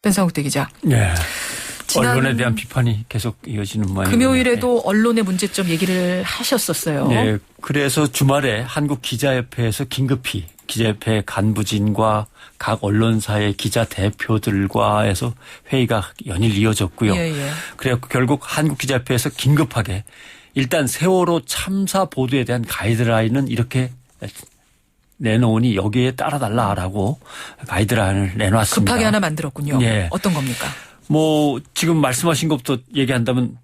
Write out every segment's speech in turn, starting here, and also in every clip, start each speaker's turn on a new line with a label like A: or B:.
A: 변상욱 대기자.
B: 네. 언론에 대한 비판이 계속 이어지는 모양이에요.
A: 금요일에도 언론의 문제점 얘기를 하셨었어요.
B: 네. 그래서 주말에 한국기자협회에서 긴급히 기자협회 간부진과 각 언론사의 기자 대표들과 해서 회의가 연일 이어졌고요.
A: 예.
B: 그래서 결국 한국기자협회에서 긴급하게 일단 세월호 참사 보도에 대한 가이드라인은 이렇게 내놓으니 여기에 따라달라라고 가이드라인을 내놨습니다.
A: 급하게 하나 만들었군요.
B: 네.
A: 어떤 겁니까?
B: 뭐 지금 말씀하신 것부터 얘기한다면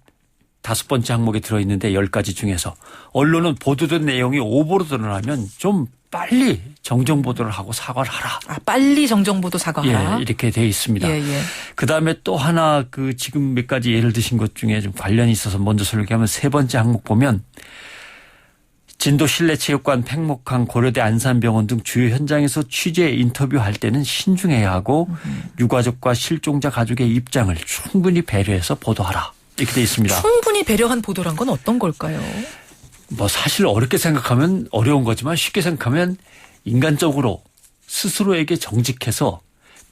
B: 5번째 항목에 들어있는데 10가지 중에서 언론은 보도된 내용이 오보로 드러나면 좀 빨리 정정 보도를 하고 사과를 하라.
A: 빨리 정정 보도 사과하라.
B: 예, 이렇게 되어 있습니다.
A: 예.
B: 그다음에 또 하나 지금 몇 가지 예를 드신 것 중에 좀 관련이 있어서 먼저 설명하면 3번째 항목 보면 진도 실내체육관, 팽목항, 고려대 안산병원 등 주요 현장에서 취재 인터뷰할 때는 신중해야 하고 유가족과 실종자 가족의 입장을 충분히 배려해서 보도하라. 이렇게 되어 있습니다.
A: 충분히 배려한 보도란 건 어떤 걸까요?
B: 뭐 사실 어렵게 생각하면 어려운 거지만 쉽게 생각하면 인간적으로 스스로에게 정직해서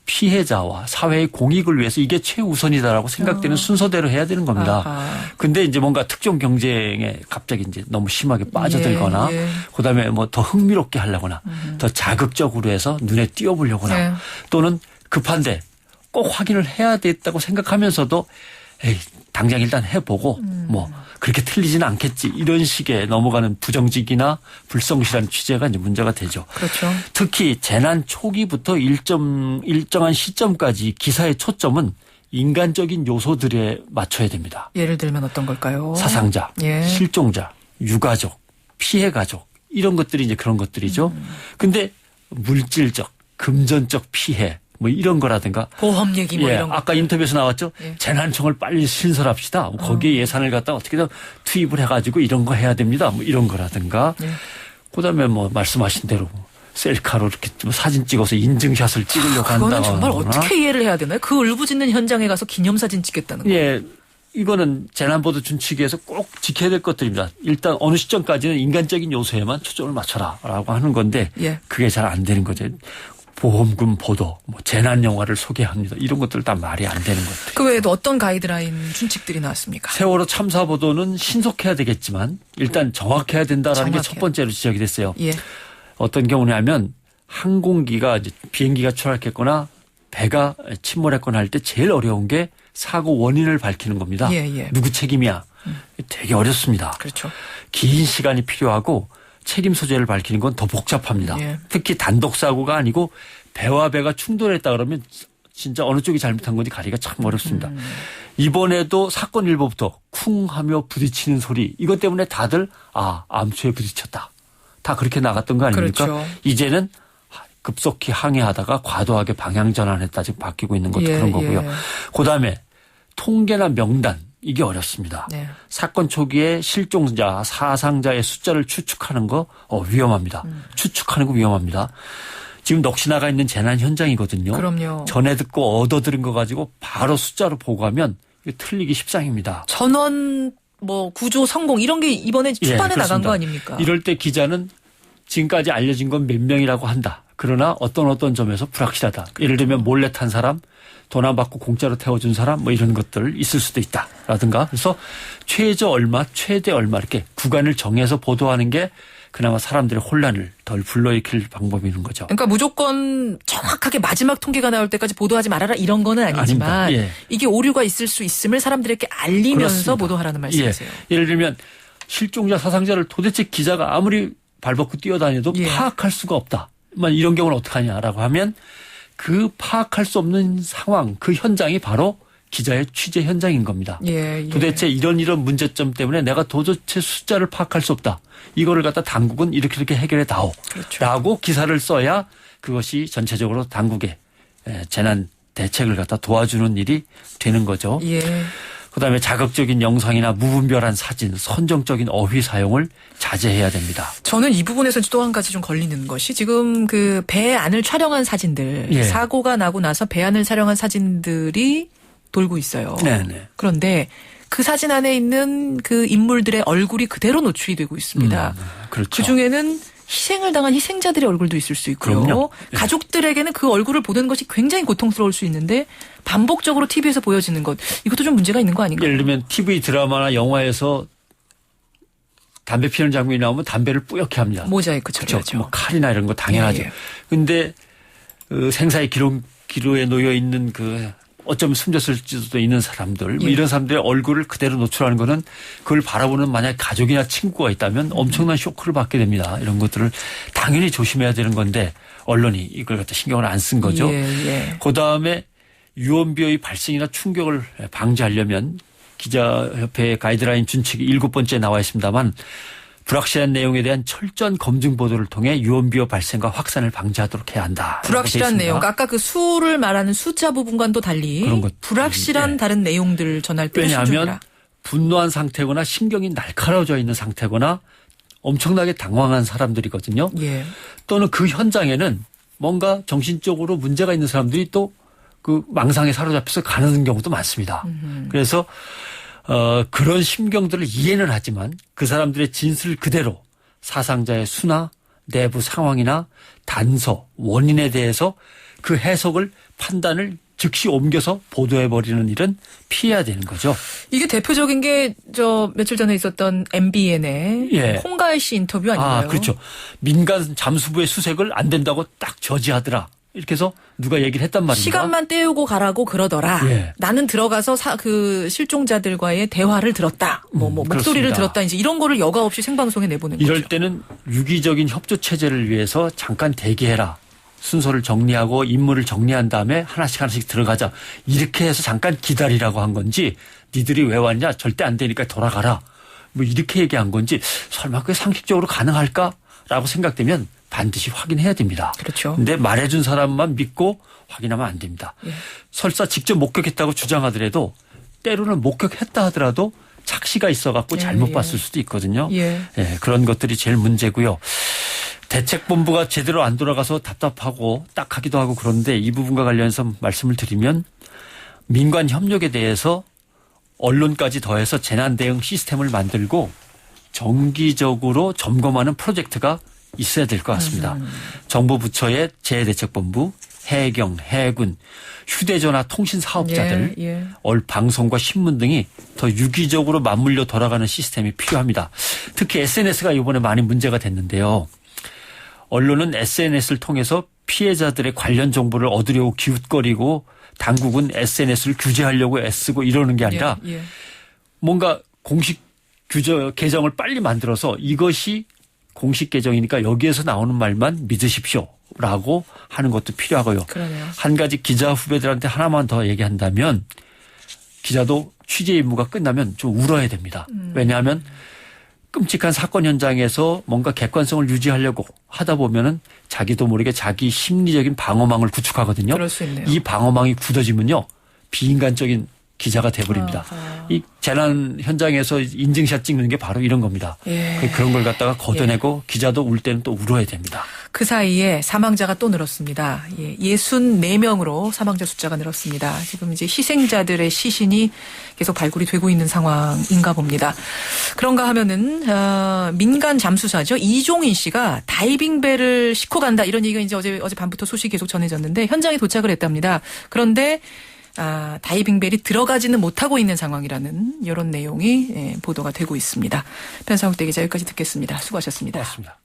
B: 피해자와 사회의 공익을 위해서 이게 최우선이다라고 생각되는 순서대로 해야 되는 겁니다. 근데 이제 뭔가 특정 경쟁에 갑자기 이제 너무 심하게 빠져들거나 그다음에 뭐 더 흥미롭게 하려거나 더 자극적으로 해서 눈에 띄어보려거나 또는 급한데 꼭 확인을 해야 됐다고 생각하면서도 에이, 당장 일단 해보고 뭐 그렇게 틀리지는 않겠지 이런 식의 넘어가는 부정직이나 불성실한 취재가 이제 문제가 되죠.
A: 그렇죠.
B: 특히 재난 초기부터 일정한 시점까지 기사의 초점은 인간적인 요소들에 맞춰야 됩니다.
A: 예를 들면 어떤 걸까요?
B: 사상자, 실종자, 유가족, 피해 가족 이런 것들이 이제 그런 것들이죠. 근데 물질적, 금전적 피해 뭐 이런 거라든가
A: 보험 얘기 뭐 이런 거.
B: 아까 인터뷰에서 나왔죠. 재난청을 빨리 신설합시다. 거기에 예산을 갖다 어떻게든 투입을 해가지고 이런 거 해야 됩니다. 뭐 이런 거라든가. 그다음에 뭐 말씀하신 대로 셀카로 이렇게 좀 사진 찍어서 인증샷을 찍으려고 한다.
A: 그거는 정말 어떻게 이해를 해야 되나요? 그 울부짖는 현장에 가서 기념사진 찍겠다는 거.
B: 예. 이거는 재난보도 준칙에서 꼭 지켜야 될 것들입니다. 일단 어느 시점까지는 인간적인 요소에만 초점을 맞춰라라고 하는 건데 그게 잘 안 되는 거죠. 보험금 보도, 뭐 재난 영화를 소개합니다. 이런 것들 다 말이 안 되는 것들.
A: 그 외에도 어떤 가이드라인 준칙들이 나왔습니까?
B: 세월호 참사 보도는 신속해야 되겠지만 일단 정확해야 된다라는 게 첫 번째로 지적이 됐어요. 어떤 경우냐면 항공기가 이제 비행기가 추락했거나 배가 침몰했거나 할 때 제일 어려운 게 사고 원인을 밝히는 겁니다. 누구 책임이야? 되게 어렵습니다.
A: 그렇죠.
B: 긴 시간이 필요하고 책임 소재를 밝히는 건 더 복잡합니다. 특히 단독 사고가 아니고 배와 배가 충돌했다 그러면 진짜 어느 쪽이 잘못한 건지 가리기가 참 어렵습니다. 이번에도 사건 일보부터 쿵 하며 부딪히는 소리 이것 때문에 다들 암초에 부딪혔다. 다 그렇게 나갔던 거 아닙니까?
A: 그렇죠.
B: 이제는 급속히 항해하다가 과도하게 방향 전환했다 지금 바뀌고 있는 것도 그런 거고요. 그다음에 통계나 명단 이게 어렵습니다. 사건 초기에 실종자, 사상자의 숫자를 추측하는 거 위험합니다. 추측하는 거 위험합니다. 지금 넋이 나가 있는 재난 현장이거든요.
A: 그럼요.
B: 전해 듣고 얻어들은 거 가지고 바로 숫자로 보고하면 이게 틀리기 십상입니다.
A: 전원 뭐 구조 성공 이런 게 이번에 초반에 나간 거 아닙니까?
B: 이럴 때 기자는 지금까지 알려진 건 몇 명이라고 한다. 그러나 어떤 점에서 불확실하다. 예를 들면 몰래 탄 사람, 돈 안 받고 공짜로 태워준 사람 뭐 이런 것들 있을 수도 있다라든가. 그래서 최저 얼마, 최대 얼마 이렇게 구간을 정해서 보도하는 게 그나마 사람들의 혼란을 덜 불러일으킬 방법이는 거죠.
A: 그러니까 무조건 정확하게 마지막 통계가 나올 때까지 보도하지 말아라 이런 거는 아니지만 이게 오류가 있을 수 있음을 사람들에게 알리면서 그렇습니다. 보도하라는 말씀이세요.
B: 예를 들면 실종자 사상자를 도대체 기자가 아무리 발벗고 뛰어다녀도 파악할 수가 없다. 이런 경우는 어떡하냐라고 하면 그 파악할 수 없는 상황, 그 현장이 바로 기자의 취재 현장인 겁니다. 도대체 이런 문제점 때문에 내가 도대체 숫자를 파악할 수 없다. 이거를 갖다 당국은 이렇게 해결해 다오. 라고 기사를 써야 그것이 전체적으로 당국의 재난 대책을 갖다 도와주는 일이 되는 거죠. 그다음에 자극적인 영상이나 무분별한 사진, 선정적인 어휘 사용을 자제해야 됩니다.
A: 저는 이 부분에서 또 한 가지 좀 걸리는 것이 지금 그 배 안을 촬영한 사진들, 사고가 나고 나서 배 안을 촬영한 사진들이 돌고 있어요. 그런데 그 사진 안에 있는 그 인물들의 얼굴이 그대로 노출이 되고 있습니다.
B: 그렇죠.
A: 그중에는 희생을 당한 희생자들의 얼굴도 있을 수 있고요.
B: 그럼요.
A: 가족들에게는 그 얼굴을 보는 것이 굉장히 고통스러울 수 있는데 반복적으로 TV에서 보여지는 것 이것도 좀 문제가 있는 거 아닌가요?
B: 예를 들면 TV 드라마나 영화에서 담배 피우는 장면이 나오면 담배를 뿌옇게 합니다.
A: 모자이크 처리하죠.
B: 뭐 칼이나 이런 거 당연하죠. 그런데 그 생사의 기로에 놓여 있는 그 어쩌면 숨졌을 수도 있는 사람들 뭐 이런 사람들의 얼굴을 그대로 노출하는 거는 그걸 바라보는 만약 가족이나 친구가 있다면 엄청난 쇼크를 받게 됩니다. 이런 것들을 당연히 조심해야 되는 건데 언론이 이걸 갖다 신경을 안 쓴 거죠. 그다음에 유언비어의 발생이나 충격을 방지하려면 기자협회의 가이드라인 준칙이 7번째 나와 있습니다만 불확실한 내용에 대한 철저한 검증 보도를 통해 유언비어 발생과 확산을 방지하도록 해야 한다.
A: 불확실한 내용. 아까 그 수를 말하는 숫자 부분과도 달리 그런 것, 불확실한 다른 내용들을 전할 때
B: 왜냐하면 분노한 상태거나 신경이 날카로워져 있는 상태거나 엄청나게 당황한 사람들이거든요. 또는 그 현장에는 뭔가 정신적으로 문제가 있는 사람들이 또 그 망상에 사로잡혀서 가는 경우도 많습니다. 그래서 그런 심경들을 이해는 하지만 그 사람들의 진술 그대로 사상자의 수나 내부 상황이나 단서, 원인에 대해서 그 해석을 판단을 즉시 옮겨서 보도해버리는 일은 피해야 되는 거죠.
A: 이게 대표적인 게 며칠 전에 있었던 MBN의 홍가희 씨 인터뷰 아닌가요?
B: 그렇죠. 민간 잠수부의 수색을 안 된다고 딱 저지하더라. 이렇게 해서 누가 얘기를 했단 말입니다.
A: 시간만 때우고 가라고 그러더라. 나는 들어가서 그 실종자들과의 대화를 들었다. 목소리를 들었다. 이제 이런 거를 여과 없이 생방송에 내보는
B: 이럴
A: 거죠.
B: 때는 유기적인 협조 체제를 위해서 잠깐 대기해라. 순서를 정리하고 임무를 정리한 다음에 하나씩 들어가자. 이렇게 해서 잠깐 기다리라고 한 건지 니들이 왜 왔냐? 절대 안 되니까 돌아가라. 뭐 이렇게 얘기한 건지 설마 그게 상식적으로 가능할까라고 생각되면 반드시 확인해야 됩니다.
A: 그렇죠.
B: 근데 말해준 사람만 믿고 확인하면 안 됩니다. 설사 직접 목격했다고 주장하더라도 때로는 목격했다 하더라도 착시가 있어갖고 잘못 봤을 수도 있거든요. 그런 것들이 제일 문제고요. 대책본부가 제대로 안 돌아가서 답답하고 딱하기도 하고 그런데 이 부분과 관련해서 말씀을 드리면 민관 협력에 대해서 언론까지 더해서 재난 대응 시스템을 만들고 정기적으로 점검하는 프로젝트가 있어야 될 것 같습니다. 정부 부처의 재해대책본부, 해경, 해군, 휴대전화 통신 사업자들, 방송과 신문 등이 더 유기적으로 맞물려 돌아가는 시스템이 필요합니다. 특히 SNS가 이번에 많이 문제가 됐는데요. 언론은 SNS를 통해서 피해자들의 관련 정보를 얻으려고 기웃거리고 당국은 SNS를 규제하려고 애쓰고 이러는 게 아니라 뭔가 공식 계정을 빨리 만들어서 이것이 공식 계정이니까 여기에서 나오는 말만 믿으십시오라고 하는 것도 필요하고요. 한 가지 기자 후배들한테 하나만 더 얘기한다면 기자도 취재 임무가 끝나면 좀 울어야 됩니다. 왜냐하면 끔찍한 사건 현장에서 뭔가 객관성을 유지하려고 하다 보면은 자기도 모르게 자기 심리적인 방어망을 구축하거든요.
A: 그럴 수 있네요.
B: 이 방어망이 굳어지면요. 비인간적인 기자가 돼버립니다. 이 재난 현장에서 인증샷 찍는 게 바로 이런 겁니다. 그런 걸 갖다가 걷어내고 기자도 울 때는 또 울어야 됩니다.
A: 그 사이에 사망자가 또 늘었습니다. 64명으로 사망자 숫자가 늘었습니다. 지금 이제 희생자들의 시신이 계속 발굴이 되고 있는 상황인가 봅니다. 그런가 하면은 민간 잠수사죠. 이종인 씨가 다이빙배를 싣고 간다 이런 얘기가 이제 어젯밤부터 소식이 계속 전해졌는데 현장에 도착을 했답니다. 그런데 다이빙벨이 들어가지는 못하고 있는 상황이라는 이런 내용이 보도가 되고 있습니다. 변상욱 대기자 여기까지 듣겠습니다. 수고하셨습니다.
B: 고맙습니다.